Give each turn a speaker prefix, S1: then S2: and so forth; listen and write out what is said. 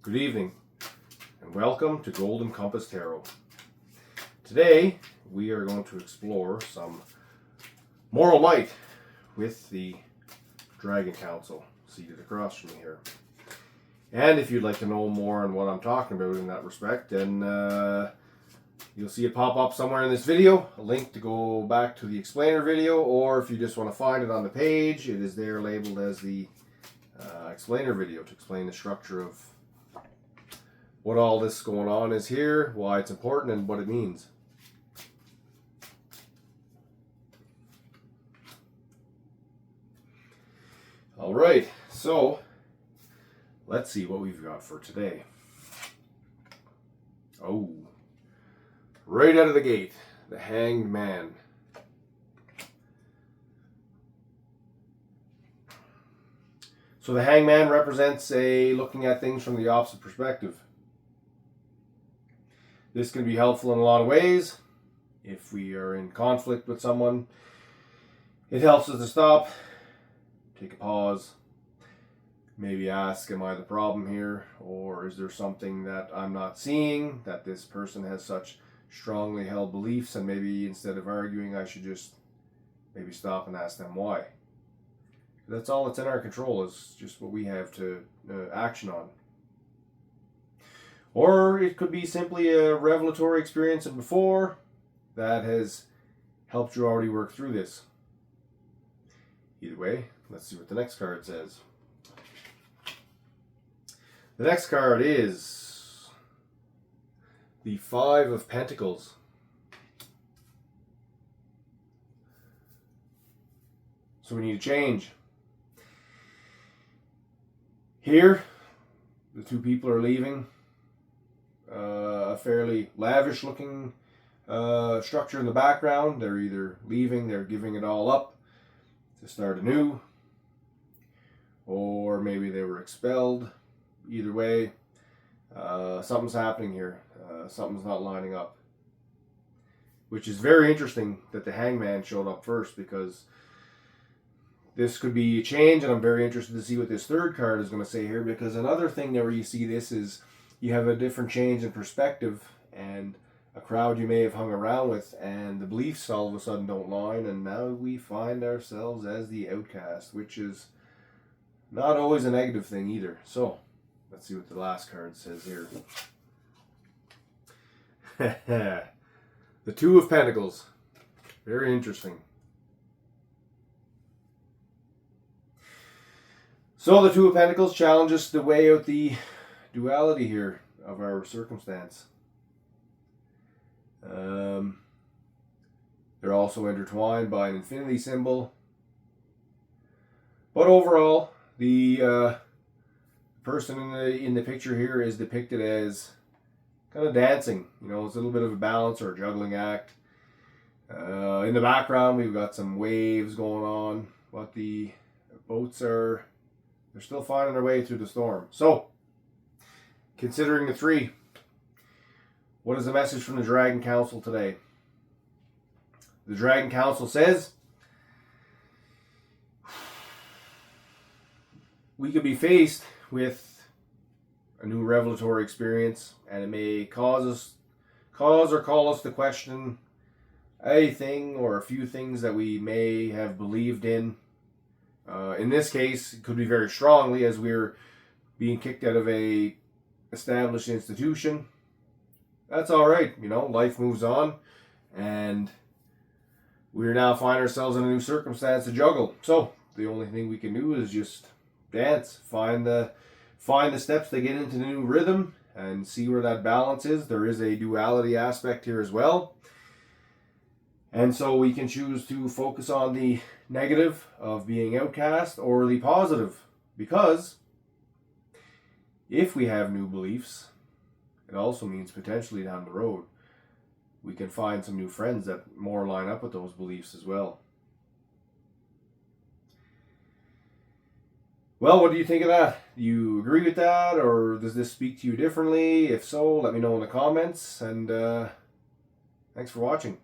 S1: Good evening, and welcome to Golden Compass Tarot. Today, we are going to explore some moral might with the Dragon Council seated across from me here. And if you'd like to know more on what I'm talking about in that respect, then you'll see it pop up somewhere in this video, a link to go back to the explainer video, or if you just want to find it on the page, it is there labeled as the explainer video to explain the structure of what all this going on is here, why it's important, and what it means. Alright, so let's see what we've got for today. Oh, right out of the gate, the Hanged Man. So the Hanged Man represents looking at things from the opposite perspective. This can be helpful in a lot of ways. If we are in conflict with someone, it helps us to stop, take a pause, maybe ask, am I the problem here? Or is there something that I'm not seeing, that this person has such strongly held beliefs, and maybe instead of arguing, I should just maybe stop and ask them why. That's all that's in our control, is just what we have to action on. Or it could be simply a revelatory experience of before that has helped you already work through this. Either way, let's see what the next card says. The next card is the Five of Pentacles. So we need a change. Here, the two people are leaving a fairly lavish looking structure in the background. They're either leaving, they're giving it all up to start anew, or maybe they were expelled. Either way, something's happening here. Something's not lining up. Which is very interesting that the Hangman showed up first, because this could be a change, and I'm very interested to see what this third card is going to say here, because another thing there where you see this is you have a different change in perspective, and a crowd you may have hung around with, and the beliefs all of a sudden don't line, and now we find ourselves as the outcast, which is not always a negative thing either. So, let's see what the last card says here. The Two of Pentacles. Very interesting. So the Two of Pentacles challenges to weigh out the duality here of our circumstance. They're also intertwined by an infinity symbol. But overall, the person in the picture here is depicted as kind of dancing. You know, it's a little bit of a balance or a juggling act. In the background, we've got some waves going on, but the boats they're still finding their way through the storm. So, considering the three, what is the message from the Dragon Council today? The Dragon Council says we could be faced with a new revelatory experience, and it may cause or call us to question a thing or a few things that we may have believed in. In this case, it could be very strongly, as we're being kicked out of a established institution. That's all right, you know, life moves on, and we now find ourselves in a new circumstance to juggle. So the only thing we can do is just dance, find the steps to get into the new rhythm and see where that balance is. There is a duality aspect here as well. And so we can choose to focus on the negative of being outcast or the positive, because if we have new beliefs, it also means potentially down the road we can find some new friends that more line up with those beliefs as well. Well, what do you think of that? Do you agree with that, or does this speak to you differently? If so, let me know in the comments, and thanks for watching.